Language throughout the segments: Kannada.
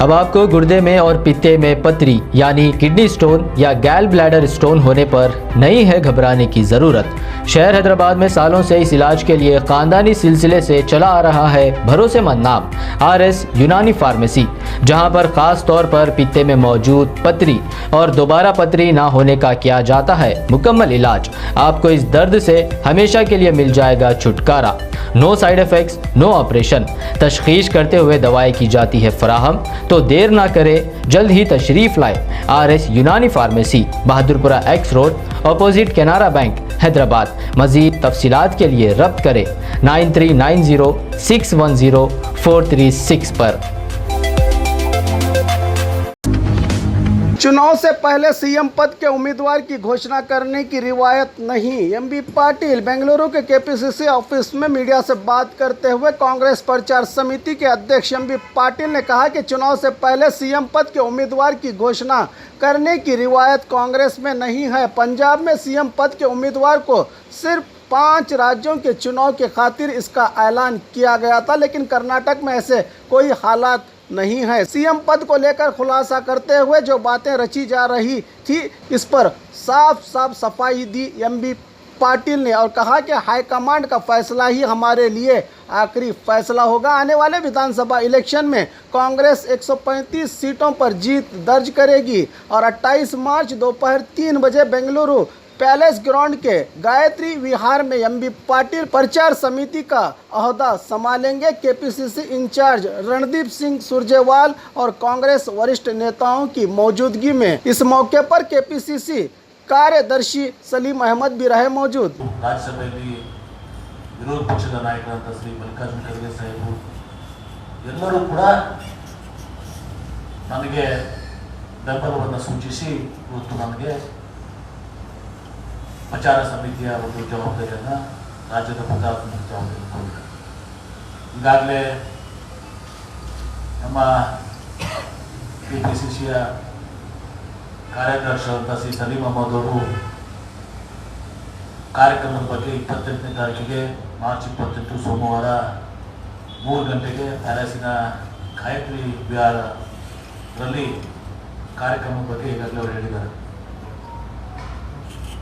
अब आपको गुर्दे में और पित्ते में पथरी यानी किडनी स्टोन या गैल ब्लैडर स्टोन होने पर नहीं है घबराने की ज़रूरत। शहर हैदराबाद में सालों से इस इलाज के लिए खानदानी सिलसिले से चला आ रहा है भरोसेमंद नाम RS यूनानी फार्मेसी, जहां पर खास तौर पर पित्ते में मौजूद पथरी और दोबारा पथरी ना होने का किया जाता है मुकम्मल इलाज। आपको इस दर्द से हमेशा के लिए मिल जाएगा छुटकारा। No side effects, no operation. तशखीस करते हुए दवाएं की जाती है फराहम। तो देर ना करें, जल्द ही तशरीफ लाए RS यूनानी pharmacy, Bahadurpura X road, opposite Canara bank, Hyderabad. मज़ीद तफसीलात के लिए रब्त करें 9390610436 पर। चुनाव से पहले सीएम पद के उम्मीदवार की घोषणा करने की रिवायत नहीं। एमबी पाटिल बेंगलुरु के केपीसीसी ऑफिस में मीडिया से बात करते हुए कांग्रेस प्रचार समिति के अध्यक्ष एमबी पाटिल ने कहा कि चुनाव से पहले सीएम पद के उम्मीदवार की घोषणा करने की रिवायत कांग्रेस में नहीं है। पंजाब में सीएम पद के उम्मीदवार को सिर्फ 5 राज्यों के चुनाव के खातिर इसका ऐलान किया गया था, लेकिन कर्नाटक में ऐसे कोई हालात नहीं है। सीएम पद को लेकर खुलासा करते हुए जो बातें रची जा रही थी, इस पर साफ सफाई दी एमबी पाटिल ने और कहा कि हाईकमांड का फैसला ही हमारे लिए आखिरी फैसला होगा। आने वाले विधानसभा इलेक्शन में कांग्रेस 135 सीटों पर जीत दर्ज करेगी और 28 मार्च दोपहर 3 बजे बेंगलुरु पैलेस ग्राउंड के गायत्री विहार में एमबी पाटिल प्रचार समिति का अहदा संभालेंगे। केपीसीसी इंचार्ज रणदीप सिंह सुरजेवाल और कांग्रेस वरिष्ठ नेताओं की मौजूदगी में इस मौके पर केपीसीसी कार्यदर्शी सलीम अहमद भी रहे मौजूद। राज्यसभೆಯಲ್ಲಿ ವಿರೋಧ ಪಕ್ಷದ ನಾಯಕರಾದ ಶ್ರೀ ಮಲ್ಲಿಕಾರ್ಜುನ ಖರ್ಗೆ ಸಾಹೇಬರು ಎಲ್ಲರೂ ಕೂಡ ನನಗೆ ಬೆಂಬಲವನ್ನು ಸೂಚಿಸಿ ಇವತ್ತು ನನಗೆ ಪ್ರಚಾರ ಸಮಿತಿಯ ಒಂದು ಜವಾಬ್ದಾರಿಯನ್ನು ರಾಜ್ಯದ ಪ್ರಚಾರ ಸಮಿತಿ ಜವಾಬ್ದಾರಿ ಕೊಟ್ಟಿದ್ದಾರೆ. ಈಗಾಗಲೇ ನಮ್ಮ ಕೆಪಿಸಿಸಿಯ ಕಾರ್ಯದರ್ಶಿಯಾದಂಥ ಶ್ರೀ ಸಲೀಂ ಅಹಮದ್ ಅವರು ಕಾರ್ಯಕ್ರಮದ ಬಗ್ಗೆ 28ನೇ ತಾರೀಕಿಗೆ ಮಾರ್ಚ್ 28 ಸೋಮವಾರ 3 ಗಂಟೆಗೆ ಪ್ಯಾಲೇಸಿನ ಗಾಯತ್ರಿ ವಿಹಾರದಲ್ಲಿ ಕಾರ್ಯಕ್ರಮದ ಬಗ್ಗೆ ಈಗಾಗಲೇ ಅವರು ಹೇಳಿದ್ದಾರೆ.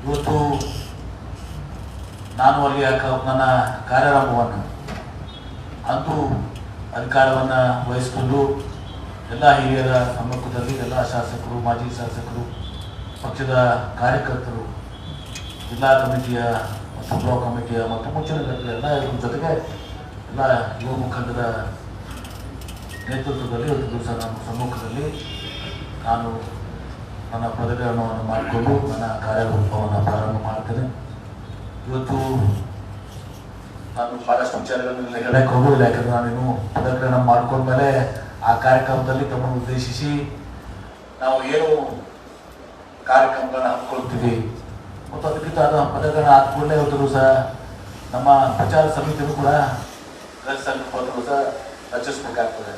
ಇವತ್ತು ನಾನು ಅಲ್ಲಿ ನನ್ನ ಕಾರ್ಯಾರಂಭವನ್ನು ಅಂತೂ ಅಧಿಕಾರವನ್ನು ವಹಿಸಿಕೊಂಡು ಎಲ್ಲ ಹಿರಿಯರ ಸಮ್ಮುಖದಲ್ಲಿ ಎಲ್ಲ ಶಾಸಕರು, ಮಾಜಿ ಶಾಸಕರು, ಪಕ್ಷದ ಕಾರ್ಯಕರ್ತರು, ಜಿಲ್ಲಾ ಕಮಿಟಿಯ ಮತ್ತು ಬ್ಲಾಕ್ ಕಮಿಟಿಯ ಮತ್ತು ಮುಂಚಿನ ಎಲ್ಲ ಜೊತೆಗೆ ಎಲ್ಲ ಯುವ ಮುಖಂಡರ ನೇತೃತ್ವದಲ್ಲಿ ಒಂದು ದಿವಸ ನಮ್ಮ ಸಮ್ಮುಖದಲ್ಲಿ ನಾನು ನನ್ನ ಪದಗ್ರಹಣವನ್ನು ಮಾಡಿಕೊಂಡು ನನ್ನ ಕಾರ್ಯರೂಪವನ್ನು ಪ್ರಾರಂಭ ಮಾಡ್ತೇನೆ. ಇವತ್ತು ನಾನು ಭಾಳಷ್ಟು ವಿಚಾರಗಳನ್ನು ಹೇಳಕ್ಕೆ ಹೋಗೋದಿಲ್ಲ, ಯಾಕಂದರೆ ನಾನೇನು ಪದಗ್ರಹಣ ಮಾಡ್ಕೊಂಡ್ಮೇಲೆ ಆ ಕಾರ್ಯಕ್ರಮದಲ್ಲಿ ತಮ್ಮನ್ನು ಉದ್ದೇಶಿಸಿ ನಾವು ಏನು ಕಾರ್ಯಕ್ರಮಗಳನ್ನ ಹಮ್ಮಿಕೊಳ್ತೀವಿ ಮತ್ತು ಅದಕ್ಕಿಂತ ಅದು ಪದಗ್ರಹಣ ಆದ್ಮೇಲೆ ಇವತ್ತು ದಿವಸ ನಮ್ಮ ಪ್ರಚಾರ ಸಮಿತಿಯೂ ಕೂಡ ದಿವಸ ರಚಿಸಬೇಕಾಗ್ತದೆ.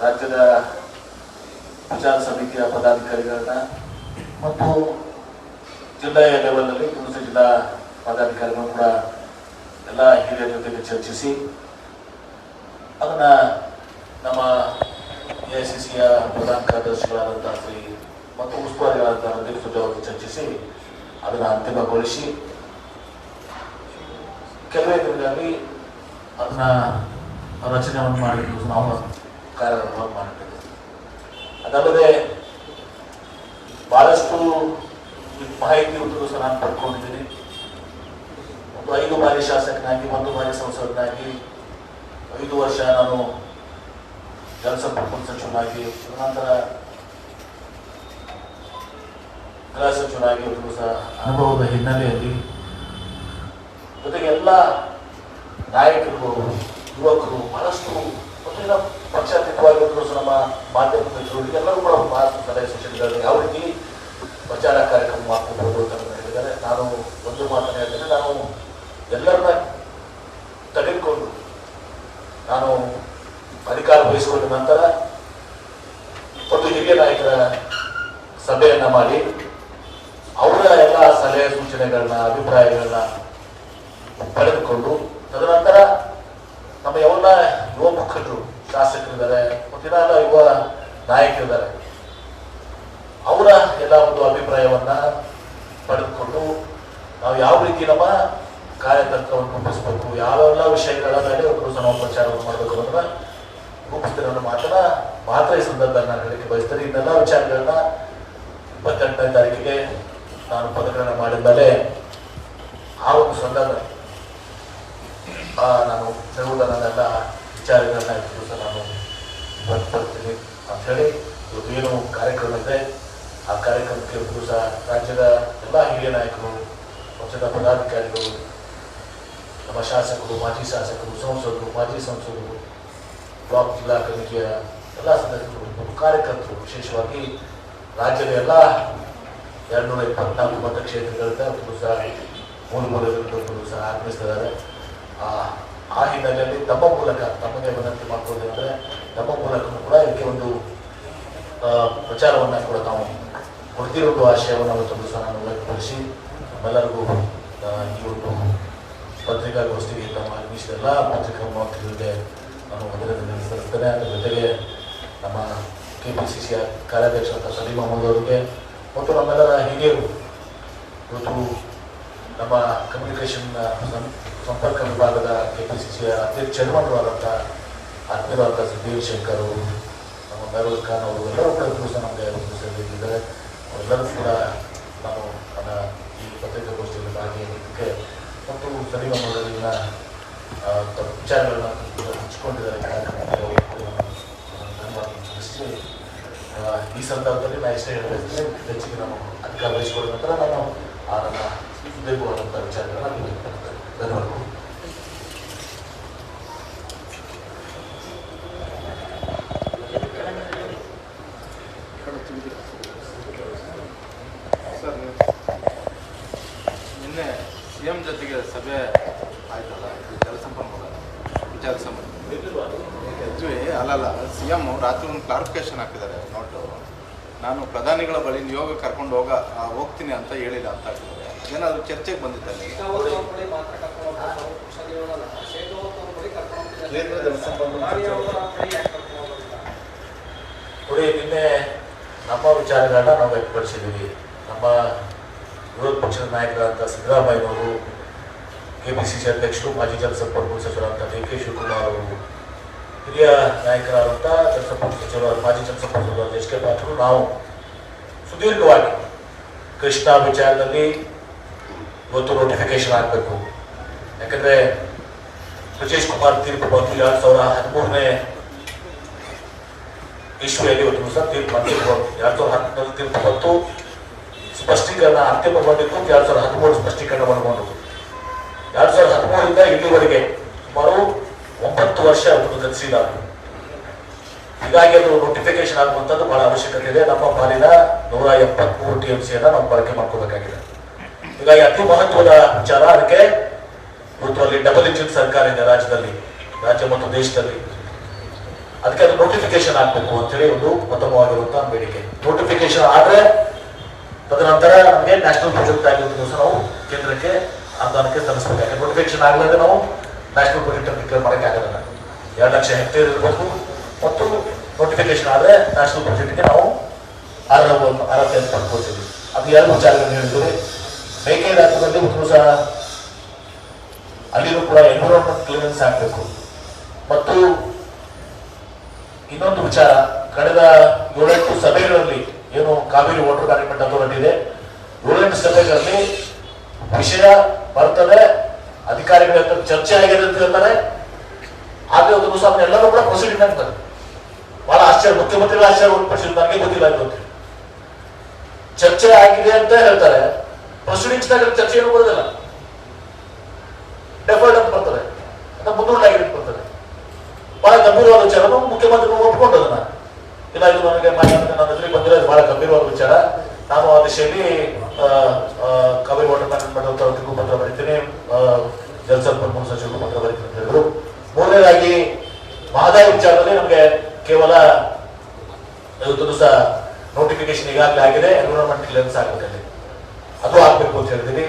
ರಾಜ್ಯದ ಪ್ರಚಾರ ಸಮಿತಿಯ ಪದಾಧಿಕಾರಿಗಳನ್ನ ಮತ್ತು ಜಿಲ್ಲೆಯ ಲೆವೆಲ್ನಲ್ಲಿ ಕೆಲಸ ಜಿಲ್ಲಾ ಪದಾಧಿಕಾರಿಗಳು ಕೂಡ ಎಲ್ಲ ಹಿರಿಯರ ಜೊತೆಗೆ ಚರ್ಚಿಸಿ ಅದನ್ನು ನಮ್ಮ AICCಯ ಪ್ರಧಾನ ಕಾರ್ಯದರ್ಶಿಗಳಾದಂಥ ಶ್ರೀ ಮತ್ತು ಉಸ್ತುವಾರಿಗಳಾದಂಥ ರಣದೀಪ್ ಸುರ್ಜೇವಾಲ ಚರ್ಚಿಸಿ ಅದನ್ನು ಅಂತಿಮಗೊಳಿಸಿ ಕೆಲವೇ ದಿನಗಳಲ್ಲಿ ಅದನ್ನು ರಚನೆಯನ್ನು ಮಾಡಿದ್ದು ನಾವು ಕಾರ್ಯಕ್ರಮವನ್ನು ಮಾಡಿದ್ದೇವೆ. ಅದಲ್ಲದೆ ಭಾಳಷ್ಟು ಮಾಹಿತಿ ಉಂಟು ಸಹ ನಾನು ಪಡ್ಕೊಂಡಿದ್ದೀನಿ. ಒಂದು 5 ಬಾರಿ ಶಾಸಕನಾಗಿ, 1 ಬಾರಿ ಸಂಸದನಾಗಿ, 5 ವರ್ಷ ನಾನು ಜಲಸಂಪನ್ಮೂಲ ಸಚಿವನಾಗಿ, ನಂತರ ಗೃಹ ಸಚಿವನಾಗಿ ಒಂದು ಸಹ ಅನುಭವದ ಹಿನ್ನೆಲೆಯಲ್ಲಿ ಜೊತೆಗೆ ಎಲ್ಲ ನಾಯಕರು, ಯುವಕರು ಬಹಳಷ್ಟು ಪಕ್ಷಾತೀತವಾಗಿದ್ರು ನಮ್ಮ ಮಾಧ್ಯಮ ಮಿತ್ರರಿಗೆ ಎಲ್ಲರೂ ಕೂಡ ಬಹಳಷ್ಟು ಸಲಹೆ ಸೂಚನೆಗಳು ಯಾವ ರೀತಿ ಪ್ರಚಾರ ಕಾರ್ಯಕ್ರಮ ಮಾಡ್ಕೋಬಹುದು ಅಂತ ಹೇಳಿದ್ದಾರೆ. ನಾನು ಒಂದು ಮಾತನ್ನು ಹೇಳ್ತೇನೆ, ನಾನು ಎಲ್ಲರನ್ನ ತೆಗೆದುಕೊಂಡು ನಾನು ಅಧಿಕಾರ ವಹಿಸಿಕೊಂಡ ನಂತರ ಒಂದು ಹಿರಿಯ ನಾಯಕರ ಸಭೆಯನ್ನ ಮಾಡಿ ಅವರ ಎಲ್ಲ ಸಲಹೆ ಸೂಚನೆಗಳನ್ನ, ಅಭಿಪ್ರಾಯಗಳನ್ನ ಪಡೆದುಕೊಂಡು ತದನಂತರ ನಮ್ಮ ಎಲ್ಲ ಯುವ ಮುಖಂಡರು, ಶಾಸಕರಿದ್ದಾರೆ, ಮತ್ತಿನ್ನೆಲ್ಲ ಯುವ ನಾಯಕರಿದ್ದಾರೆ, ಅವರ ಎಲ್ಲ ಒಂದು ಅಭಿಪ್ರಾಯವನ್ನ ಪಡೆದುಕೊಂಡು ನಾವು ಯಾವ ರೀತಿ ನಮ್ಮ ಕಾರ್ಯತಂತ್ರವನ್ನು ರೂಪಿಸಬೇಕು, ಯಾವೆಲ್ಲ ವಿಷಯಗಳ ಮೇಲೆ ಒಂದು ನಾವು ಪ್ರಚಾರವನ್ನು ಮಾಡಬೇಕು ಅನ್ನೋದನ್ನ ರೂಪಿಸ್ತಾರೆ ಅನ್ನೋ ಮಾತ್ರ ಈ ಸಂದರ್ಭದಲ್ಲಿ ನಾನು ಹೇಳಕ್ಕೆ ಬಯಸ್ತೇನೆ. ಇನ್ನೆಲ್ಲ ವಿಚಾರಗಳನ್ನ 28ನೇ ತಾರೀಕಿಗೆ ನಾನು ಪದಗ್ರಹಣ ಮಾಡಿದ ಮೇಲೆ ಆ ಒಂದು ಸಂದರ್ಭ ನಾನು ನನ್ನೆಲ್ಲ ವಿಚಾರಗಳನ್ನ ದಿವಸ ನಾನು ಬರ್ತೀನಿ ಅಂತ ಹೇಳಿ ಇವತ್ತು ಏನು ಕಾರ್ಯಕ್ರಮ ಇದೆ ಆ ಕಾರ್ಯಕ್ರಮಕ್ಕೆ ದಿವಸ ರಾಜ್ಯದ ಎಲ್ಲ ಹಿರಿಯ ನಾಯಕರು, ಪಕ್ಷದ ಪದಾಧಿಕಾರಿಗಳು, ನಮ್ಮ ಶಾಸಕರು, ಮಾಜಿ ಶಾಸಕರು, ಸಂಸದರು, ಮಾಜಿ ಸಂಸದರು, ಬ್ಲಾಕ್ ಜಿಲ್ಲಾ ಕಮಿಟಿಯ ಎಲ್ಲ ಸದಸ್ಯರು, ಕಾರ್ಯಕರ್ತರು, ವಿಶೇಷವಾಗಿ ರಾಜ್ಯದ ಎಲ್ಲ 224 ಮತಕ್ಷೇತ್ರಗಳಿಂದ ದಿವಸ ಮೂಲೆಗಳಿಂದ ಸಹ ಆಗಮಿಸ್ತಿದ್ದಾರೆ. ಆ ಹಿನ್ನೆಲೆಯಲ್ಲಿ ತಮ್ಮ ಮೂಲಕ ತಮಗೆ ವಿನಂತಿ ಮಾಡ್ಕೊಳ್ಳೋದಂದ್ರೆ ನಮ್ಮ ಮೂಲಕನೂ ಕೂಡ ಇದಕ್ಕೆ ಒಂದು ಪ್ರಚಾರವನ್ನು ಕೂಡ ನಾವು ಕೊಡ್ತಿರೋ ಒಂದು ಆಶಯವನ್ನು ಅವತ್ತು ಸಹ ನಾನು ವ್ಯಕ್ತಪಡಿಸಿ ನಮ್ಮೆಲ್ಲರಿಗೂ ಈ ಒಂದು ಪತ್ರಿಕಾಗೋಷ್ಠಿಗೆ ತಮ್ಮ ಆಗಮಿಸಿದ ಎಲ್ಲ ಪತ್ರಿಕಾ ಮಾಧ್ಯಮಗಳಿಗೆ ನಾನು ಅಭಿನಂದನೆ ಸಲ್ಲಿಸ್ತೇನೆ. ಅದರ ಜೊತೆಗೆ ನಮ್ಮ KPCC ಕಾರ್ಯಾಧ್ಯಕ್ಷರಾದ ಸಲೀಂ ಅಹಮದ್ ಅವರಿಗೆ ಮತ್ತು ನಮ್ಮೆಲ್ಲರ ಹಿರಿಯರು, ಇವತ್ತು ನಮ್ಮ ಕಮ್ಯುನಿಕೇಷನ್ ಸಂಪರ್ಕ ವಿಭಾಗದ KPCC ಅಧ್ಯಕ್ಷ ಚೇರ್ಮನ್ರಾದಂಥ ಆತ್ಮೀಯರಾದ ದೇವ್ ಶಂಕರ್ ಅವರು, ನಮ್ಮ ಮೆಹಬೂಬ್ ಖಾನ್ ಅವರು ಎಲ್ಲರೂ ಕೂಡ ದಿವಸ ನಮಗೆ ಇದ್ದಾರೆ. ಅವರೆಲ್ಲರೂ ಕೂಡ ನಾನು ನನ್ನ ಈ ಪತ್ರಿಕಾಗೋಷ್ಠಿಯಲ್ಲಿ ಭಾಗಿಯಾಗಿದ್ದಕ್ಕೆ ಮತ್ತು ಸಲೀಂ ಅಹಮದ್ ಅವರಿನ ವಿಚಾರಗಳನ್ನ ಹಂಚಿಕೊಂಡಿದ್ದಾರೆ ಈ ಸಂದರ್ಭದಲ್ಲಿ ನಾನು ಇಷ್ಟೇ ಹೇಳಬೇಕು. ಹೆಚ್ಚಿಗೆ ನಾನು ಅಧಿಕಾರ ವಹಿಸಿಕೊಂಡ ನಂತರ ನಾನು ನನ್ನ ಉದ್ಯೋಗವಾದಂಥ ವಿಚಾರಗಳನ್ನ ಧನ್ಯವಾದಗಳು. ನಿನ್ನೆ CM ಜೊತೆಗೆ ಸಭೆ ಆಯ್ತಲ್ಲ, ಜಲಸಂಪನ್ಮೂಲ ವಿಚಾರ ಸಂಬಂಧ ಅಲ್ಲಲ್ಲ, CM ರಾತ್ರಿ ಒಂದು ಕ್ಲಾರಿಫಿಕೇಶನ್ ಹಾಕಿದ್ದಾರೆ ನೋಟು. ನಾನು ಪ್ರಧಾನಿಗಳ ಬಳಿ ನಿಯೋಗ ಕರ್ಕೊಂಡು ಹೋಗ್ತೀನಿ ಅಂತ ಹೇಳಿಲ್ಲ ಅಂತ ಹಾಕಿದ್ದಾರೆ. ಏನಾದರೂ ಚರ್ಚೆಗೆ ಬಂದಿದ್ದಲ್ಲಿ ನೋಡಿ, ನಿನ್ನೆ ನಮ್ಮ ವಿಚಾರಗಳನ್ನ ನಾವು ವ್ಯಕ್ತಪಡಿಸಿದ್ದೀವಿ. ನಮ್ಮ ವಿರೋಧ ಪಕ್ಷದ ನಾಯಕರಾದಂಥ ಸಿದ್ದರಾಮಯ್ಯನವರು, KPCC ಅಧ್ಯಕ್ಷರು, ಮಾಜಿ ಜಲಸಂಪನ್ಮೂಲ ಸಚಿವರಾದಂಥ DK ಶಿವಕುಮಾರ್ ಅವರು, ಹಿರಿಯ ನಾಯಕರಾದಂಥ ಜಲಸಂಪನ್ಮೂಲ ಸಚಿವರಾದ ಮಾಜಿ ಜಲಸಂಪನ್ಮೂಲ ಸಚಿವರಾದ HK ಪಾಟೀಲ್, ನಾವು ಸುದೀರ್ಘವಾಗಿ ಕೃಷ್ಣಾ ವಿಚಾರದಲ್ಲಿ ಇವತ್ತು ನೋಟಿಫಿಕೇಶನ್ ಆಗಬೇಕು. ಯಾಕಂದರೆ ಬ್ರಿಜೇಶ್ ಕುಮಾರ್ ತೀರ್ಪು ಬಂದು 2013ನೇ ಇಶ್ಯೂಯಲ್ಲಿ ಇವತ್ತು ಸಹ ತೀರ್ಪು ಬಂದಿತ್ತು. 2010 ತೀರ್ಪು ಬಂತು, ಸ್ಪಷ್ಟೀಕರಣ ಅಂತಿಮಗೊಂಡಿತ್ತು. 2013 ಸ್ಪಷ್ಟೀಕರಣ ಬಂದು 2013ರಿಂದ ಇಲ್ಲಿವರೆಗೆ ಸುಮಾರು 9 ವರ್ಷ ಅವತ್ತು ಗತಿಸಿದ್ದಾರೆ. ಹೀಗಾಗಿ ಅದು ನೋಟಿಫಿಕೇಶನ್ ಆಗುವಂಥದ್ದು ಬಹಳ ಅವಶ್ಯಕತೆ ಇದೆ. ನಮ್ಮ ಪಾಲಿನ 173 TMCಯನ್ನು ನಾವು ಬಳಕೆ ಮಾಡ್ಕೋಬೇಕಾಗಿದೆ. ಹೀಗಾಗಿ ಅತಿ ಮಹತ್ವದ ವಿಚಾರ. ಅದಕ್ಕೆ ಇವತ್ತು ಅಲ್ಲಿ ಡಬಲ್ ಇಂಜಿನ್ ಸರ್ಕಾರ ಇದೆ ರಾಜ್ಯದಲ್ಲಿ, ರಾಜ್ಯ ಮತ್ತು ದೇಶದಲ್ಲಿ. ಅದಕ್ಕೆ ಅದು ನೋಟಿಫಿಕೇಶನ್ ಆಗಬೇಕು ಅಂತೇಳಿ ಒಂದು ಉತ್ತಮವಾಗಿರುವಂತಹ ಬೇಡಿಕೆ. ನೋಟಿಫಿಕೇಶನ್ ಆದರೆ ತದನಂತರ ನಮಗೆ ನ್ಯಾಷನಲ್ ಪ್ರಾಜೆಕ್ಟ್ ಆಗಿರೋದು ಸಹ ನಾವು ಕೇಂದ್ರಕ್ಕೆ ಅನುದಾನಕ್ಕೆ ಸಲ್ಲಿಸಬೇಕಾಗಿದೆ. ನೋಟಿಫಿಕೇಶನ್ ಆಗಲಾದ್ರೆ ನಾವು ನ್ಯಾಷನಲ್ ಪ್ರಾಜೆಕ್ಟ್ ಅನ್ನು ಡಿಕ್ಲೇರ್ ಮಾಡೋಕ್ಕೆ ಆಗೋದಿಲ್ಲ. 2 ಲಕ್ಷ ಹೆಕ್ಟೇರ್ ಇರಬೇಕು ಮತ್ತು ನೋಟಿಫಿಕೇಶನ್ ಆದರೆ ನ್ಯಾಷನಲ್ ಪ್ರಾಜೆಕ್ಟ್ಗೆ ನಾವು ಅರ್ಹತೆಯನ್ನು ಪಡ್ಕೊಳ್ತೀವಿ. ಅದು 2 ವಿಚಾರಗಳನ್ನು ಹೇಳಿದ್ದೀವಿ. ಮೇಕೆದಾಟುದಲ್ಲಿ ಒಂದು ಸಹ ಅಲ್ಲಿನೂ ಕೂಡ ಎನ್ವಿರಾನ್ಮೆಂಟ್ ಕ್ಲಿಯರೆನ್ಸ್ ಆಗಬೇಕು. ಮತ್ತು ಇನ್ನೊಂದು ವಿಚಾರ, ಕಳೆದ 7-8 ಸಭೆಗಳಲ್ಲಿ ಏನು ಕಾವೇರಿ ವಾಟರ್ ಮ್ಯಾನೇಜ್ಮೆಂಟ್ ಅಥಾರಿಟಿ ಇದೆ, 7-8 ಸಭೆಗಳಲ್ಲಿ ವಿಷಯ ಬರ್ತದೆ, ಅಧಿಕಾರಿಗಳ ಹತ್ರ ಚರ್ಚೆ ಆಗಿದೆ ಅಂತ ಹೇಳ್ತಾರೆ. ಹಾಗೆ ಒಂದು ಸಹ ಎಲ್ಲರೂ ಕೂಡ ಪ್ರೊಸೀಡಿಂಗ್ ಆಗ್ತಾರೆ. ಬಹಳ ಆಶ್ಚರ್ಯ, ಮುಖ್ಯಮಂತ್ರಿಗಳ ಆಶ್ಚರ್ಯ ಉಂಟುಪಡಿಸಿದ್ರು. ನನಗೆ ಗೊತ್ತಿಲ್ಲ ಅಂತ ಚರ್ಚೆ ಆಗಿದೆ ಅಂತ ಹೇಳ್ತಾರೆ, ಪ್ರೊಸೀಡಿಂಗ್ಸ್ ಚರ್ಚೆ ಏನು ಬರೋದಿಲ್ಲ, ಡೆಫರ್ಡ್ ಅಂತ ಬರ್ತದೆ, ಅಂತ ಮುಂದೂಡಲಾಗಿದೆ ಬರ್ತದೆ. ಬಹಳ ಗಂಭೀರವಾದ ವಿಚಾರ. ಮುಖ್ಯಮಂತ್ರಿಗಳು ಒಪ್ಕೊಂಡು ಅದನ್ನ ಇಲ್ಲ, ಇದು ನನಗೆ ನನ್ನ ಎದುರಿಗೆ ಬಂದಿರೋದು ಬಹಳ ಗಂಭೀರವಾದ ವಿಚಾರ. ನಾನು ಆ ದಿಶೆಯಲ್ಲಿ ಕಾವೇರಿ ವಾಟರ್ ಮ್ಯಾನೇಜ್ಮೆಂಟ್ ಅಥಾರಿಟಿಗೂ ಪತ್ರ ಬರೀತೀನಿ, ಜಲಸಂಪನ್ಮೂಲ ಸಚಿವರಿಗೂ ಪತ್ರ ಬರೀತೀನಿ ಅಂತ ಹೇಳಿದ್ರು. ಮೂರನೇದಾಗಿ ಮಹದಾಯಿ ವಿಚಾರದಲ್ಲಿ ನಮಗೆ ಕೇವಲ ಇವತ್ತು ಸಹ ನೋಟಿಫಿಕೇಶನ್ ಈಗಾಗಲೇ ಆಗಿದೆ, ಎನ್ವಿರಾನ್ಮೆಂಟ್ ಕ್ಲಿಯರೆನ್ಸ್ ಆಗಬೇಕಲ್ಲಿ, ಅದು ಆಗ್ಬೇಕು ಅಂತ ಹೇಳಿದೀವಿ.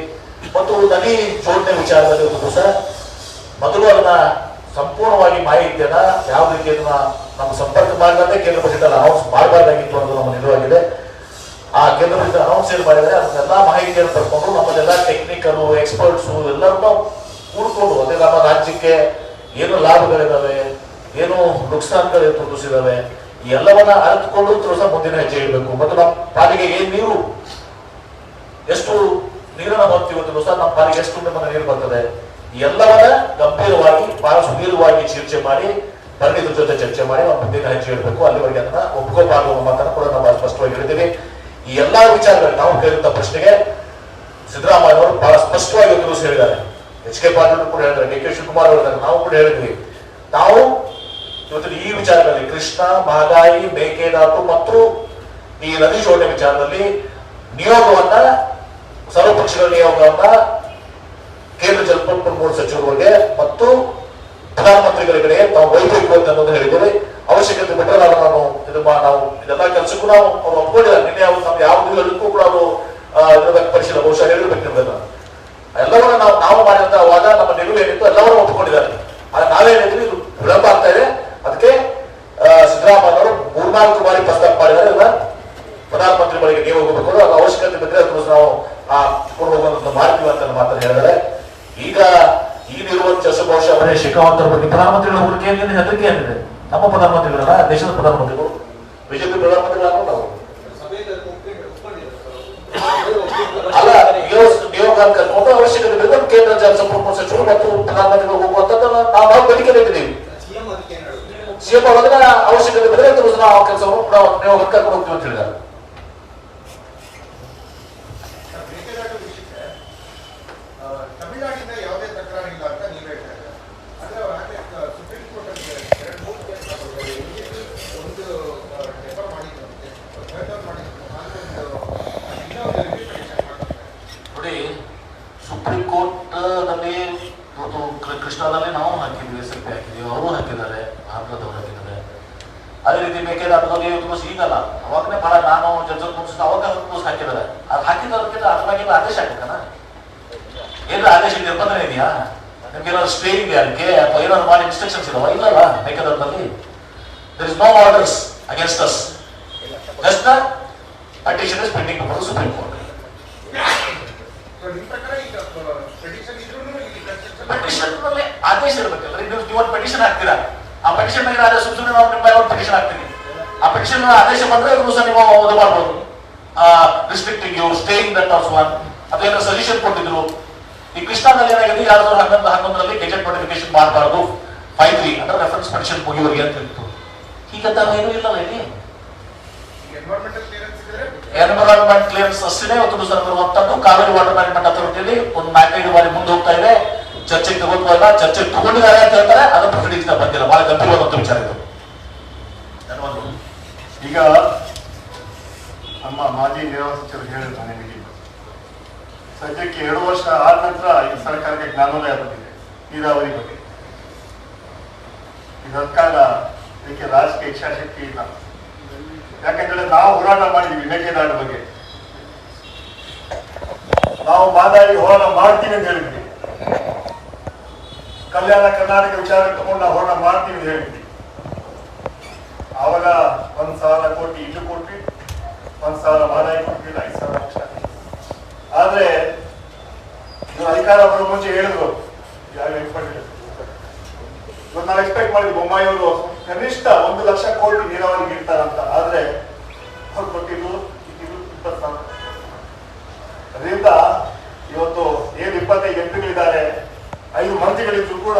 ಮತ್ತು ನದಿ ಜೋಡಣೆ ವಿಚಾರದಲ್ಲಿ ಒಂದು ಸಹ ಮೊದಲು ಅದನ್ನ ಸಂಪೂರ್ಣವಾಗಿ ಮಾಹಿತಿಯನ್ನ ಯಾವ ರೀತಿ ಅದನ್ನ ನಮ್ಮ ಸಂಪರ್ಕ ಮಾಡಿದ್ರೆ ಕೇಂದ್ರ ಬಜೆಟ್ ಅಲ್ಲ ಅನೌನ್ಸ್ ಮಾಡಬಾರ್ದು. ಮೀಟಿಂಗ್ ಏನು ಪಡ್ಕೊಂಡು ನಮ್ಮದೆಲ್ಲ ಟೆಕ್ನಿಕಲ್ ಎಕ್ಸ್ಪರ್ಟ್ಸು ಎಲ್ಲರೂ ಕೂಡ್ಕೊಂಡು ಅದೇ ನಮ್ಮ ರಾಜ್ಯಕ್ಕೆ ಏನು ಲಾಭಗಳಿದಾವೆ, ಏನು ನುಕ್ಸಾನ್ಗಳು ತೋರಿಸಿದಾವೆ, ಈ ಎಲ್ಲವನ್ನ ಅರಿತುಕೊಂಡು ಸಹ ಮುಂದಿನ ಹೆಜ್ಜೆ ಇಡಬೇಕು. ಮತ್ತು ನಮ್ಮ ಪಾಲಿಗೆ ಏನ್ ನೀರು, ಎಷ್ಟು ನೀರನ್ನ ನೋಡ್ತೀವಿ ಸಹ ನಮ್ಮ ಪಾಲಿಗೆ ಎಷ್ಟು ನಮ್ಮನ್ನ ನೀರು ಬರ್ತದೆ, ಈ ಎಲ್ಲವನ್ನ ಗಂಭೀರವಾಗಿ ಬಹಳ ಸುದೀರ್ಘವಾಗಿ ಚರ್ಚೆ ಮಾಡಿ ಪರಿಣಿತರ ಜೊತೆ ಚರ್ಚೆ ಮಾಡಿ ನಾವು ಮುಂದಿನ ಹೆಜ್ಜೆ ಇಡಬೇಕು. ಅಲ್ಲಿವರೆಗೆ ಅದನ್ನ ಒಪ್ಕೋಬಾರ್ದು ಮಾತನ್ನು ಕೂಡ ನಾವು ಸ್ಪಷ್ಟವಾಗಿ ಹೇಳಿದ್ದೀವಿ. ಈ ಎಲ್ಲಾ ವಿಚಾರಗಳು ನಾವು ಕೇಳಿದಂತ ಪ್ರಶ್ನೆಗೆ ಸಿದ್ದರಾಮಯ್ಯ ಅವರು ಬಹಳ ಸ್ಪಷ್ಟವಾಗಿ ಉತ್ತರಿಸಿ ಹೇಳಿದ್ದಾರೆ. ಎಚ್ ಕೆ ಪಾಟೀಲ್ ಕೂಡ ಹೇಳಿದ್ದಾರೆ, ಡಿ ಕೆ ಶಿವಕುಮಾರ್ ಹೇಳಿದ್ದಾರೆ, ನಾವು ಕೂಡ ಹೇಳಿದ್ವಿ. ನಾವು ಇವತ್ತು ಈ ವಿಚಾರದಲ್ಲಿ ಕೃಷ್ಣ, ಮಹದಾಯಿ, ಮೇಕೆದಾಟು ಮತ್ತು ಈ ನದಿ ಜೋಡಣೆ ವಿಚಾರದಲ್ಲಿ ನಿಯೋಗವನ್ನ, ಸರ್ವಪಕ್ಷಗಳ ನಿಯೋಗವನ್ನ ಕೇಂದ್ರ ಜಲಸಂಪನ್ಮೂಲ ಸಚಿವರಿಗೆ ಮತ್ತು ಪ್ರಧಾನಮಂತ್ರಿಗಳಿಗೆ ತಾವು ವೈದ್ಯಕೀಯ ಅನ್ನೋದು ಹೇಳಿದ್ದೇವೆ. ಅವಶ್ಯಕತೆ ಬಿಟ್ಟರೆ ನಾವು ಇದೆಲ್ಲ ಕೆಲಸಕ್ಕೂ ನಾವು ಅವ್ರು ಒಪ್ಕೊಂಡಿದ್ದಾರೆ. ನಿನ್ನೆ ಅವ್ರು ನಮ್ಗೆ ಯಾವುದೂ ಹೇಳಕ್ಕೂ ಕೂಡ ಅವರು ವ್ಯಕ್ತಪಡಿಸಿಲ್ಲ, ಬಹುಶಃ ಹೇಳಬೇಕಿರ್ಬೇಕು. ಎಲ್ಲವನ್ನ ನಾವು ಮಾಡಿದಂತ ವಾದ, ನಮ್ಮ ನಿಲುವು ಏನಿತ್ತು ಎಲ್ಲವನ್ನೂ ಒಪ್ಪಿಕೊಂಡಿದ್ದಾರೆ. ಆದ್ರೆ ನಾವೇನಿದ್ವಿ ಇದು ವಿಳಂಬ ಆಗ್ತಾ ಇದೆ. ಅದಕ್ಕೆ ಸಿದ್ದರಾಮಯ್ಯ ಅವರು 3-4 ಬಾರಿ ಪ್ರಸ್ತಾಪ ಮಾಡಿದ್ದಾರೆ. ಇದನ್ನ ಪ್ರಧಾನಮಂತ್ರಿ ಬಳಿಗೆ ನೀವು ಹೋಗಬೇಕು, ಅದು ಅವಶ್ಯಕತೆ ಬಿದ್ದರೆ ನಾವು ಹೋಗುವಂತ ಮಾಡ್ತೀವಿ ಅಂತ ಮಾತನ್ನು ಹೇಳಿದ್ದಾರೆ. ಈಗ ಈಗಿರುವ ಕೆಲಸ ಬಹುಶಃ ಅವರೇ ಶಿಖಾವಂತರ ಬಗ್ಗೆ ಪ್ರಧಾನಮಂತ್ರಿಗಳ ಹೋಲಿಕೆ ಏನಿದೆ, ಹೆದರಿಕೆ ಏನಿದೆ? ನಮ್ಮ ಪ್ರಧಾನಮಂತ್ರಿಗಳಲ್ಲ, ದೇಶದ ಪ್ರಧಾನಮಂತ್ರಿಗಳು, ಬಿಜೆಪಿ ಪ್ರಧಾನಮಂತ್ರಿಗಳಾಗ ನಾವು ಅಲ್ಲ, ನಿಯೋಗ ಕರ್ಕೊಂಡು ಅವಶ್ಯಕತೆ ಬಿದ್ದರೆ ಕೇಂದ್ರ ಜಲಸಂಪನ್ಮೂಲ ಸಚಿವರು ಮತ್ತು ಪ್ರಧಾನಮಂತ್ರಿಗಳು ಹೋಗುವಂತದ್ದು ನಾವು ಬೇಡಿಕೆ ಇಟ್ಟಿದ್ದೀವಿ. ಸಿಎಂ ಅವರ ಅವಶ್ಯಕತೆ ಬಿದ್ದರೆ ನಾವು ಕೆಲಸವನ್ನು ನಿಯೋಗ ಕರ್ಕೊಂಡು ಹೋಗ್ತೀವಿ ಅಂತ ಹೇಳಿದ್ದಾರೆ. ತಮಿಳುನಾಡಿನ ಯಾವುದೇ ತಕರಾರು ಇಲ್ಲ ಅಂತ ನೀವು ಹೇಳ್ತಾರೆ. ಅಂದ್ರೆ ಸುಪ್ರೀಂ ಕೋರ್ಟ್ ಅಲ್ಲಿ 2-3 ಕೇಸ್ ಒಂದು ರೆಫರ್ ಮಾಡಿದ್ರಂತೆ, ನೋಡಿ, ಸುಪ್ರೀಂ ಕೋರ್ಟ್ ನಲ್ಲಿ ಇವತ್ತು ಕೃಷ್ಣಾದಲ್ಲಿ ನಾವು ಹಾಕಿದ್ವಿ, ಎಸ್.ಎಲ್.ಪಿ ಹಾಕಿದ್ವಿ, ಅವರು ಹಾಕಿದ್ದಾರೆ, ಆಂಧ್ರದವರು ಹಾಕಿದ್ದಾರೆ. ಅದೇ ರೀತಿ ಮೇಕೆದಾಟದಲ್ಲಿ ಇವತ್ತು ಈಗಲ್ಲ, ಅವಾಗನೇ ಬಹಳ ನಾನು ಜಡ್ಜರ್ ಮುಗಿಸಿದ ಅವಾಗ ಹಾಕಿದ್ದಾರೆ. ಅದು ಹಾಕಿದ್ದಕ್ಕಿಂತ ಅದ್ರಾಗಿಲ್ಲ ಆದೇಶ ಹಾಕಬೇಕನ, ಏನಾದ್ರು ಆದೇಶ ನಿರ್ಬಂಧನೆ ಇದೆಯಾ? ನಿಮ್ಗೆ ಏನಾದ್ರು ಸ್ಟೇ ಇದೆಯಾ ಅದಕ್ಕೆ, ಅಥವಾ ಏನಾದ್ರು ಮಾಡಿ ಇನ್ಸ್ಟ್ರಕ್ಷನ್ಸ್ ಇದಾವ? ಇಲ್ಲಲ್ಲ. ಮೇಕೆದಾಟದಲ್ಲಿ there is no orders against us, just the petition is pending before the Supreme Court. Petition ನಲ್ಲಿ ಆದೇಶ ಇರಬೇಕಲ್ಲ. ನೀವು ಒಂದು ಪೆಟಿಷನ್ ಹಾಕ್ತೀರಾ, ಆ ಪೆಟಿಷನ್ ಮೇಲೆ ಆದೇಶ ಸುಮ್ಮನೆ ನಾವು ನಿಮ್ಮ ಒಂದು ಪೆಟಿಷನ್ ಹಾಕ್ತೀನಿ, ಆ ಪೆಟಿಷನ್ ಆದೇಶ ಬಂದ್ರೆ ಸಹ ನೀವು ಇದು ಮಾಡ್ಬೋದು, restricting you staying that also one, ಅಥವಾ ಏನೋ ಸಜೆಷನ್ ಕೊಟ್ಟಿದ್ರು. ಈ ಕೃಷ್ಣಾದಲ್ಲಿ ಏನಾಗಿದೆ, 2011 ಗೆಜೆಟ್ ನೋಟಿಫಿಕೇಶನ್ ಮಾಡಬಾರ್ದು 5(3) ಅಂದ್ರೆ ರೆಫರೆನ್ಸ್ ಪೆಟಿಷನ್ ಮುಗಿಯುವರಿಗೆ ಅಂತ ಇತ್ತು. ಹೀಗಂತ ಏನೂ ಇಲ್ಲಲ್ಲ ಇಲ್ಲಿ. ಎನ್ವಿರಾನ್ಮೆಂಟ್ ಕ್ಲಿಯರೆನ್ಸ್ ಅಷ್ಟೇ ಇವತ್ತು ಸರ್ ಬರುವಂತದ್ದು. ಕಾವೇರಿ ವಾಟರ್ ಮ್ಯಾನೇಜ್ಮೆಂಟ್ ಅಥಾರಿಟಿಯಲ್ಲಿ ಒಂದು 4-5 ಬಾರಿ ಮುಂದೆ ಹೋಗ್ತಾ ಇದೆ, ಚರ್ಚೆಗೆ ತಗೋಲ್ಲ, ಚರ್ಚೆಗೆ ತಗೊಂಡಿದ್ದಾರೆ ಅಂತ ಹೇಳ್ತಾರೆ, ಅದು ಪ್ರೊಸೀಡಿಂಗ್ಸ್ ಬಂದಿಲ್ಲ. ಬಹಳ ಗಂಭೀರವಾದಂತ ವಿಚಾರ ಇದು. ಈಗ ನಮ್ಮ ಮಾಜಿ ನೀರಾವರಿ ಸಚಿವರು ಹೇಳಿದ್ದಾರೆ, ನಿಮಗೆ ಸದ್ಯಕ್ಕೆ 2 ವರ್ಷ ಆದ ನಂತರ ಈ ಸರ್ಕಾರಕ್ಕೆ ಜ್ಞಾನೋದಯ ಬಂದಿದೆ ನೀರಾವರಿ ಬಗ್ಗೆ. ಈ ಸರ್ಕಾರ ಇದಕ್ಕೆ ರಾಜಕೀಯ ಇಚ್ಛಾಶಕ್ತಿ ಇಲ್ಲ. ಯಾಕಂದ್ರೆ ನಾವು ಹೋರಾಟ ಮಾಡಿದ್ವಿ ಮೇಕೆದಾಟು ಬಗ್ಗೆ, ನಾವು ಮಾದಾಯಿ ಹೋರಾಟ ಮಾಡ್ತೀವಿ ಅಂತ ಹೇಳಿದ್ವಿ, ಕಲ್ಯಾಣ ಕರ್ನಾಟಕ ವಿಚಾರ ತಗೊಂಡು ನಾವು ಹೋರಾಟ ಮಾಡ್ತೀವಿ ಅಂತ ಹೇಳಿದ್ವಿ. ಆವಾಗ 1,000 ಕೋಟಿ ಇಲ್ಲೂ ಕೊಟ್ವಿ, 1,000 ಮಾದಾಯಿ ಕೊಟ್ಟಿಲ್ಲ, 5,000 ಲಕ್ಷ. ಆದ್ರೆ ಇವರು ಅಧಿಕಾರ ಬರೋ ಮುಂಚೆ ಹೇಳಿದ್ರು, ಯಾರು ಎಕ್ಸ್ಪೆಕ್ಟ್ ನಾವು ಎಕ್ಸ್ಪೆಕ್ಟ್ ಮಾಡಿದ್ವಿ ಬೊಮ್ಮಾಯಿ ಅವರು ಕನಿಷ್ಠ 1 ಲಕ್ಷ ಕೋಟಿ ನೀರಾವರಿಗೆ ಇರ್ತಾರಂತ. ಆದ್ರೆ ಅವ್ರು ಕೊಟ್ಟಿದ್ದು 20,000. ಅದರಿಂದ ಇವತ್ತು ಏನು 25 ಎಂಪಿಗಳಿದ್ದಾರೆ, 5 ಮಂತ್ರಿಗಳಿದ್ರು ಕೂಡ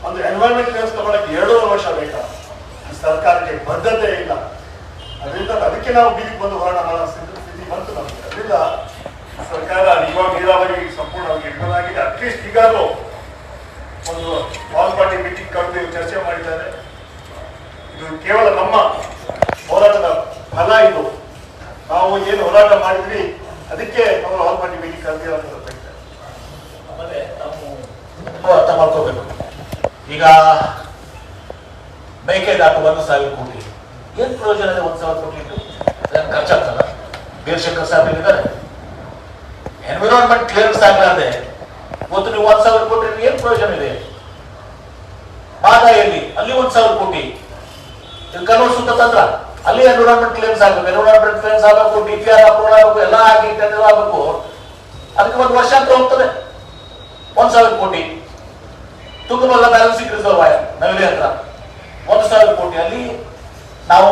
ಒಂದು ಎನ್ವೈರನ್ಮೆಂಟ್ ಕ್ಲಿಯರೆನ್ಸ್ ತಗೊಳಕ್ಕೆ 2 ವರ್ಷ ಬೇಕಾ? ಈ ಸರ್ಕಾರಕ್ಕೆ ಬದ್ಧತೆ ಇಲ್ಲ. ಅದರಿಂದ ಅದಕ್ಕೆ ನಾವು ಬೀದಿಗೆ ಬಂದು ಹೋರಾಟ ಮಾಡೋ ಸ್ಥಿತಿ ಬಂತು ನಮಗೆ. ಅದರಿಂದ ಸರ್ಕಾರ ಇವಾಗ ನೀರಾವರಿ ಸಂಪೂರ್ಣವಾಗಿ ಇಡಲಾಗಿದೆ. ಅಟ್ಲೀಸ್ಟ್ ಈಗಾಗಲೂ ಒಂದು ಆಲ್ ಪಾರ್ಟಿ ಮೀಟಿಂಗ್ ಕರೆದು ಚರ್ಚೆ ಮಾಡಿದ್ದಾರೆ. ಇದು ಕೇವಲ ನಮ್ಮ ಹೋರಾಟದ ಫಲ. ಇದು ನಾವು ಏನು ಹೋರಾಟ ಮಾಡಿದ್ವಿ ಅದಕ್ಕೆ ನಾವು ಆಲ್ ಪಾರ್ಟಿ ಮೀಟಿಂಗ್ ಕರೆದಿರೋ ಅಂತ ಹೇಳ್ತಾರೆ. ಆಮೇಲೆ ನಾವು ಅರ್ಥ ಮಾಡ್ಕೋಬೇಕು. ಈಗ ಮೇಕೆದಾಟು 1,000 ಕೋಟಿ ಏನ್ ಪ್ರಯೋಜನ ಇದೆ? 1,000 ಕೋಟಿ ಇಟ್ಟು ಅದನ್ನು ಖರ್ಚಾಗ್ತದ? ಬೀರಶಂಕರ್ ಸಾಹೇಬ್ ಇದ್ದಾರೆ, ಎನ್ವಿರಾನ್ಮೆಂಟ್ ಕ್ಲಿಯರೆನ್ಸ್ ಆಗಲಾರ್ದೆ ಇವತ್ತು ನೀವು 1,000 ಕೋಟಿ ಏನ್ ಪ್ರಯೋಜನ ಇದೆ? ಮಾದಾಯಲ್ಲಿ ಅಲ್ಲಿ 1,000 ಕೋಟಿ ಇದು ಕನ್ನಡ ಸುತ್ತ ತಂತ್ರ. ಅಲ್ಲಿ ಎನ್ವಿರಾನ್ಮೆಂಟ್ ಕ್ಲೇಮ್ಸ್ ಆಗಬೇಕು, ಎನ್ವಿರಾನ್ಮೆಂಟ್ ಕ್ಲೇಮ್ಸ್ ಆಗಬೇಕು, DPR ಅಪ್ರೂವಲ್ ಆಗಬೇಕು, ಎಲ್ಲ ಆಗಿ ಟೆಂಡರ್ ಆಗಬೇಕು. ಅದಕ್ಕೆ 1 ವರ್ಷ ಅಂತ ಹೋಗ್ತದೆ. 1,000 ಕೋಟಿ ತುಂಗಭದ್ರಾ ಬ್ಯಾಲೆನ್ಸಿಂಗ್ ರಿಸರ್ವಾಯರ್ ನವಿಲೆ ಹತ್ರ 1,000 ಕೋಟಿ. ಅಲ್ಲಿ ನಾವು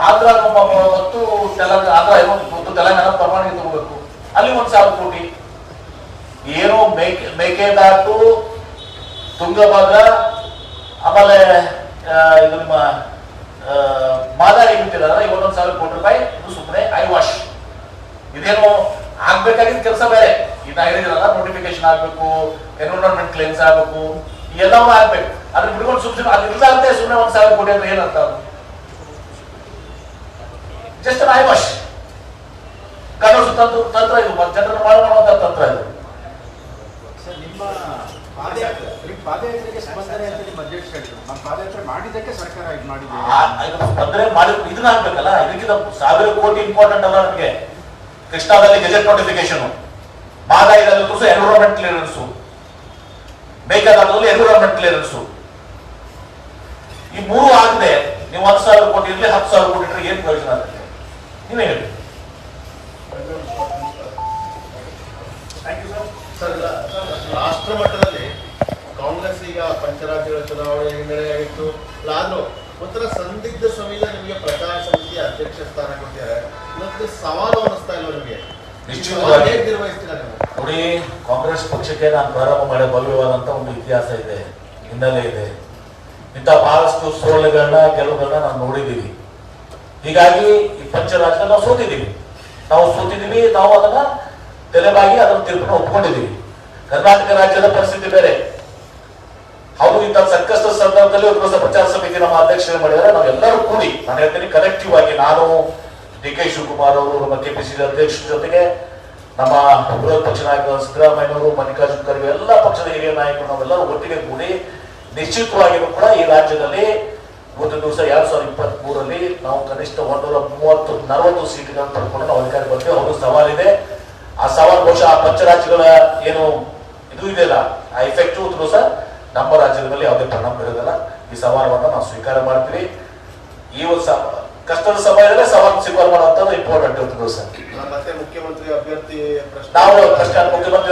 ಆಂಧ್ರ ಮತ್ತು ತೆಲಂಗಾಣ ಪರವಾನಗಿ ತಗೋಬೇಕು, ಅಲ್ಲಿ 1,000 ಕೋಟಿ. ಏನು ಮೇಕೆದಾಟು, ತುಂಗಭದ್ರಾ, ಆಮೇಲೆ ಇದು ನಿಮ್ಮ ಮಾದಾರಿ ಬಿಟ್ಟಿದಾರ 1,000 ಕೋಟಿ ರೂಪಾಯಿ. ಇದು ಸುಮ್ಮನೆ ಐವಾಶ್. ಇದೇನು ಆಗ್ಬೇಕಾಗಿದ್ದ ಕೆಲಸ ಬೇರೆ. ಈಗ ಹೇಳಿದ್ರಲ್ಲ, ನೋಟಿಫಿಕೇಶನ್ ಆಗ್ಬೇಕು, ಎನ್ವಿರಾನ್ಮೆಂಟ್ ಕ್ಲೇಮ್ಸ್ ಆಗ್ಬೇಕು, ಎಲ್ಲವೂ ಆಗ್ಬೇಕು. ಅದ್ರ ಬಿಡ್ಕೊಂಡು ಸುಮ್ಮನೆ ಅದು ಇಲ್ಲಾರ್ದೆ ಸುಮ್ಮನೆ 1,000 ಕೋಟಿ ಅಂದ್ರೆ ಏನಂತ? ಜಸ್ಟ್ ಐವಾಶ್ ಕಾನೂನು ತಂತ್ರ ಇದು, ಜನರನ್ನು ಮಾಡುವಂತ ತಂತ್ರ ಇದು. ನಿಮ್ಮ ಪಾದಯಾತ್ರೆಗೆ ಸ್ಪಂದನೆ ಅಂತ ನಿಮ್ಮ ಅಧ್ಯಕ್ಷರು ಹೇಳಿದ್ರು. ನಮ್ಮ ಪಾದಯಾತ್ರೆ ಮಾಡಿದ್ದಕ್ಕೆ ಸರ್ಕಾರ ಇದು ಮಾಡಿದೆ. ಸ್ಪಂದನೆ ಮಾಡಿ ಇದನ್ನ ಆಗ್ಬೇಕಲ್ಲ. ಇದಕ್ಕಿಂತ 1,000 ಕೋಟಿ ಇಂಪಾರ್ಟೆಂಟ್ ಅಲ್ಲ ನಮಗೆ. ಕೃಷ್ಣಾದಲ್ಲಿ ಗೆಜೆಟ್ ನೋಟಿಫಿಕೇಶನ್, ಮಾದಾಯಿದಲ್ಲಿ ಎನ್ವಿರಾನ್ಮೆಂಟ್ ಕ್ಲಿಯರೆನ್ಸ್, ಮೇಕೆದಾಟುದಲ್ಲಿ ಎನ್ವಿರಾನ್ಮೆಂಟ್ ಕ್ಲಿಯರೆನ್ಸ್. ಈ 3 ಆಗದೆ ನೀವು 1,000 ಕೋಟಿ ಇರಲಿ 10,000 ಕೋಟಿ ಇಟ್ಟರೆ ಏನ್ ಪ್ರಯೋಜನ ಆಗುತ್ತೆ? ನೀವೇ ಹೇಳಿ. ರಾಷ್ಟ್ರ ಮಟ್ಟದಲ್ಲಿ ಕಾಂಗ್ರೆಸ್ ಈಗ ಪಂಚರಾಜ್ಯಗಳ ಚುನಾವಣೆ ಹಿನ್ನೆಲೆ ಆಗಿತ್ತು. ಆದ್ರೂ ಒಂಥರ ಸಂದಿಗ್ಧ ಸಮಯದ ನಿಮಗೆ ಪ್ರಚಾರ ಸಮಿತಿಯ ಅಧ್ಯಕ್ಷ ಸ್ಥಾನ ಕೊಟ್ಟಿದ್ದಾರೆ. ಇವತ್ತು ಸವಾಲು ಅನ್ನಿಸ್ತಾ ಇಲ್ಲ ನಿಮಗೆ? ನಿಶ್ಚಿತವಾಗಿ ನಿರ್ವಹಿಸ್ತೀರಾ ನೀವು? ನೋಡಿ, ಕಾಂಗ್ರೆಸ್ ಪಕ್ಷಕ್ಕೆ ನಾನು ಪ್ರಾರಂಭ ಮಾಡಿ ಭವ್ಯವಾದಂತ ಒಂದು ಇತಿಹಾಸ ಇದೆ, ಹಿನ್ನೆಲೆ ಇದೆ. ಇಂಥ ಬಹಳಷ್ಟು ಸೋಲುಗಳನ್ನ ಗೆಲುವುಗಳನ್ನ ನಾವು ನೋಡಿದ್ದೀವಿ. ಹೀಗಾಗಿ ಈ ಪಂಚರಾಜ್ಯ ನಾವು ಸೋತಿದ್ದೀವಿ. ನಾವು ಅದನ್ನ ತಲೆಬಾಗಿ ಅದನ್ನ ತೀರ್ಪನ್ನು ಒಪ್ಕೊಂಡಿದ್ದೀವಿ. ಕರ್ನಾಟಕ ರಾಜ್ಯದ ಪರಿಸ್ಥಿತಿ ಬೇರೆ. ಹೌದು, ಇಂಥ ಸಂಕಷ್ಟ ಸಂದರ್ಭದಲ್ಲಿ ಒಂದು ಪ್ರಚಾರ ಸಮಿತಿ ನಮ್ಮ ಅಧ್ಯಕ್ಷರು ಮಾಡಿದ್ದಾರೆ. ನಾವೆಲ್ಲರೂ ಕೂಡಿ, ನಾನು ಹೇಳ್ತೀನಿ ಕಲೆಕ್ಟಿವ್ ಆಗಿ, ನಾನು DK ಶಿವಕುಮಾರ್ ಅವರು, ನಮ್ಮ KPCC ಅಧ್ಯಕ್ಷರ ಜೊತೆಗೆ ನಮ್ಮ ವಿರೋಧ ಪಕ್ಷ ನಾಯಕರು ಸಿದ್ದರಾಮಯ್ಯನವರು, ಮಲ್ಲಿಕಾರ್ಜುನ ಖರ್ಗೆ, ಎಲ್ಲ ಪಕ್ಷದ ಹಿರಿಯ ನಾಯಕರು ನಾವೆಲ್ಲರೂ ಒಟ್ಟಿಗೆ ಕೂಡಿ ನಿಶ್ಚಿತವಾಗಿಯೂ ಕೂಡ ಈ ರಾಜ್ಯದಲ್ಲಿ ಇವತ್ತು ದಿವಸ 2023 ನಾವು ಕನಿಷ್ಠ 130-40 ಸೀಟ್ಗಳನ್ನು ಪಡ್ಕೊಂಡು ನಾವು ಅಧಿಕಾರ ಬರ್ತೀವಿ. ಹೌದು, ಸವಾಲಿದೆ. ಆ ಸವಾಲು ಬಹುಶಃ ಆ ಪಂಚರಾಜ್ಯಗಳ ಏನು ಇದು ಇದೆಯಲ್ಲ, ಆ ಎಫೆಕ್ಟಿವ್ ದಿವಸ ನಮ್ಮ ರಾಜ್ಯದ ಮೇಲೆ ಯಾವುದೇ ಪರಿಣಾಮ ಬೀರೋದಿಲ್ಲ. ಈ ಸವಾಲನ್ನು ನಾವು ಸ್ವೀಕಾರ ಮಾಡ್ತೀವಿ. ಈ ಒಂದು ಕಷ್ಟದ ಸಮಯದಲ್ಲೇ ಸವಾಲು ಸ್ವೀಕಾರ ಮಾಡುವಂಥದ್ದು ಇಂಪಾರ್ಟೆಂಟ್ ಇವತ್ತು ದಿವಸ. ಮತ್ತೆ ಮುಖ್ಯಮಂತ್ರಿ ಅಭ್ಯರ್ಥಿ ನಾವು ಮುಖ್ಯಮಂತ್ರಿ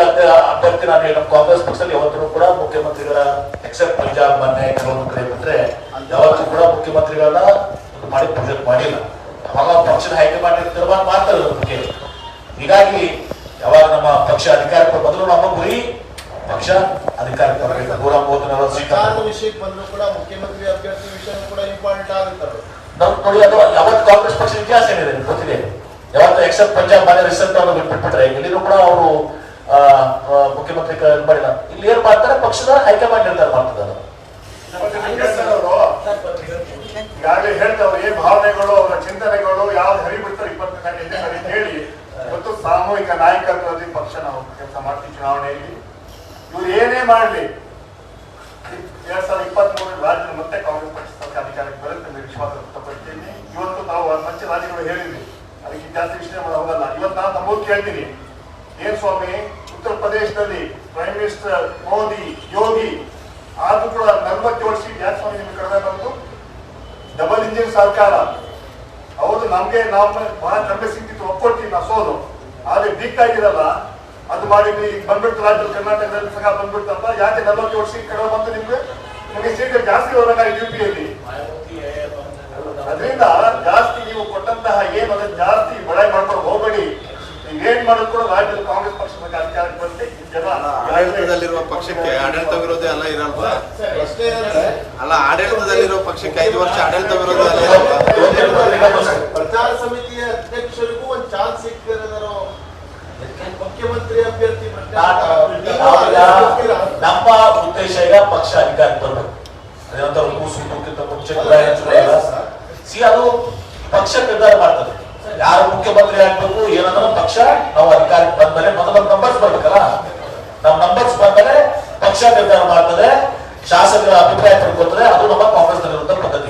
ಅಭ್ಯರ್ಥಿ ನಾನು ನಮ್ಮ ಕಾಂಗ್ರೆಸ್ ಪಕ್ಷದಲ್ಲಿ ಯಾವತ್ತೂ ಕೂಡ ಮುಖ್ಯಮಂತ್ರಿಗಳ ಎಕ್ಸೆಪ್ಟ್ ಪಂಜಾಬ್ ಮೊನ್ನೆ ಕೆಲವೊಂದು ಕಡೆ ಬಿಟ್ಟರೆ ಯಾವತ್ತೂ ಕೂಡ ಮುಖ್ಯಮಂತ್ರಿಗಳನ್ನ ಮಾಡಿ ಪ್ರೆಸೆಂಟ್ ಮಾಡಿಲ್ಲ. ಅವಾಗ ಪಕ್ಷದ ಹೈಕಮಾಂಡ್ ತೀರ್ಮಾನ ಮಾಡ್ತಾರೆ ಅದ್ರ ಬಗ್ಗೆ. ಹೀಗಾಗಿ ಯಾವಾಗ ನಮ್ಮ ಪಕ್ಷ ಅಧಿಕಾರಕ್ಕೆ ಮೊದಲು ನಮ್ಮ ಗುರಿ ಪಕ್ಷ ಅಧಿಕಾರಕ್ಕೆ ಬರಬೇಕು. 130 ಸೀಟ್ ವಿಷಯಕ್ಕೆ ಬಂದ್ರು ಕೂಡ ಮುಖ್ಯಮಂತ್ರಿ ಅಭ್ಯರ್ಥಿ ವಿಷಯ ಕೂಡ ಇಂಪಾರ್ಟೆಂಟ್ ಆಗುತ್ತೆ. ನಾವು ನೋಡಿ, ಅದು ಯಾವತ್ತು ಕಾಂಗ್ರೆಸ್ ಪಕ್ಷದ ಇತಿಹಾಸ ಏನಿದೆ ಗೊತ್ತಿದೆ. ಯಾವತ್ತು ಎಕ್ಸೆಪ್ಟ್ ಪಂಜಾಬ್ ಮನೆ ರಿಸಲ್ಟ್ ಅವರು ಬಿಟ್ಬಿಟ್ರೆ ಎಲ್ಲಿನೂ ಕೂಡ ಅವರು ಮುಖ್ಯಮಂತ್ರಿ ಮಾಡಿಲ್ಲ. ಇಲ್ಲಿ ಏನ್ ಮಾಡ್ತಾರೆ, ಪಕ್ಷದ ಹೈಕಮಾಂಡ್ ನಿರ್ಧಾರ ಮಾಡ್ತಿದ್ದಾರೆ. ಈಗಾಗಲೇ ಹೇಳ್ತಾವ್ರು ಏನ್ ಭಾವನೆಗಳು, ಅವರ ಚಿಂತನೆಗಳು ಯಾವ್ದು ಹರಿಬಿಡ್ತಾರೆ 24 ಗಂಟೆ ಹೇಳಿ ಇವತ್ತು ಸಾಮೂಹಿಕ ನಾಯಕತ್ವದ ಪಕ್ಷ ನಾವು ಕೆಲಸ ಮಾಡ್ತೀವಿ. ಚುನಾವಣೆಯಲ್ಲಿ ಇವ್ರು ಏನೇ ಮಾಡಲಿ 2023 ರಾಜ್ಯ ಮತ್ತೆ ಕಾಂಗ್ರೆಸ್ ಪಕ್ಷ ಸರ್ಕಾರ ಅಧಿಕಾರಕ್ಕೆ ಬರುತ್ತೆ ಅಂತ ವಿಶ್ವಾಸ ವ್ಯಕ್ತಪಡ್ತೀನಿ. ಇವತ್ತು ನಾವು ಪಂಚ ರಾಜ್ಯಗಳು ಹೇಳಿದ್ವಿ, ಅದಕ್ಕೆ ಜಾಸ್ತಿ ವಿಷಯ ಹೋಗಲ್ಲ. ಇವತ್ತು ನಾನು ತಮ್ಮೂರು ಕೇಳ್ತೀನಿ, ಏನ್ ಸ್ವಾಮಿ ಉತ್ತರ ಪ್ರದೇಶದಲ್ಲಿ ಪ್ರೈಮ್ ಮಿನಿಸ್ಟರ್ ಮೋದಿ, ಯೋಗಿ ಆದ್ರೂ ಕೂಡ 47 ಸೀಟ್ ಯಾಕೆ ಸ್ವಾಮಿ ನಿಮ್ಗೆ ಕಡಿಮೆ ಬಂತು? ಡಬಲ್ ಇಂಜಿನ್ ಸರ್ಕಾರ. ಹೌದು, ನಮ್ಗೆ ನಾವು ಬಹಳ ಕಡಿಮೆ ಸಿಕ್ತಿತ್ತು, ಒಪ್ಕೊಡ್ತೀವಿ ನಾವು ಸೋಲು. ಆದ್ರೆ ವೀಕ್ ಆಗಿರಲ್ಲ, ಅದು ಮಾಡಿದ್ವಿ. ಈಗ ಬಂದ್ಬಿಡ್ತು ರಾಜ್ಯದಲ್ಲಿ, ಕರ್ನಾಟಕದಲ್ಲಿ ಸಹ ಬಂದ್ಬಿಡ್ತಂತ. ಯಾಕೆ 47 ಸೀಟ್ ಕಡಿಮೆ ಬಂತು ನಿಮ್ಗೆ? ನಿಮಗೆ ಸೀಟ್ ಜಾಸ್ತಿ ಹೋಗಬೇಕಾಗಿ UP-ಯಲ್ಲಿ. ಅದರಿಂದ ಜಾಸ್ತಿ ನೀವು ಕೊಟ್ಟಂತಹ ಏನು ಅದನ್ನ ಜಾಸ್ತಿ ಬಡಾಯಿ ಮಾಡ್ಕೊಂಡು ಹೋಗಬೇಡಿ. ಏನ್ ಮಾಡೋದು ಕೂಡ ರಾಜ್ಯದಲ್ಲಿ ಕಾಂಗ್ರೆಸ್ ಪಕ್ಷ ಅಧಿಕಾರಕ್ಕೆ ಬಂದ್ರೆ ಜನ ಆಡಳಿತದಲ್ಲಿರುವ ಪಕ್ಷಕ್ಕೆ ಆಡಳಿತ ವಿರೋಧಿ ಅಲ್ಲ ಇರಲ್ವಾ? ಅಲ್ಲ, ಆಡಳಿತದಲ್ಲಿರುವ ಪಕ್ಷಕ್ಕೆ 5 ವರ್ಷ ಆಡಳಿತ ವಿರೋಧಿ ಅಲ್ಲ ಇರಲ್ವಾ? ಪ್ರಚಾರ ಸಮಿತಿಯ ಅಧ್ಯಕ್ಷರಿಗೂ ಒಂದು ಚಾನ್ಸ್ ಸಿಕ್ಕಿರೋ ಮುಖ್ಯಮಂತ್ರಿ ಅಭ್ಯರ್ಥಿ ನಮ್ಮ ಉದ್ದೇಶ ಈಗ ಪಕ್ಷ ಅಧಿಕಾರಕ್ಕೆ ಬರಬೇಕು. ಅದೇನಂತ ಕೂಸುಕ್ಕಿಂತ ಮುಂಚೆ ಅದು ಪಕ್ಷ ನಿರ್ಧಾರ ಮಾಡ್ತದೆ ಯಾರು ಮುಖ್ಯಮಂತ್ರಿ ಆಗ್ಬೇಕು ಏನಂದ್ರೆ ಪಕ್ಷ. ನಾವು ಅಧಿಕಾರಕ್ಕೆ ಬಂದ್ಮೇಲೆ ಮೊದಲ ನಂಬರ್ಸ್ ಬರ್ಬೇಕಲ್ಲ, ನಮ್ಮ ನಂಬರ್ಸ್ ಬಂದ್ಮೇಲೆ ಪಕ್ಷ ನಿರ್ಧಾರ ಮಾಡ್ತದೆ, ಶಾಸಕರ ಅಭಿಪ್ರಾಯ ಪಡ್ಕೊಳ್ತದೆ. ಅದು ನಮ್ಮ ಕಾಂಗ್ರೆಸ್ ನಲ್ಲಿರುವಂತ ಪದ್ಧತಿ.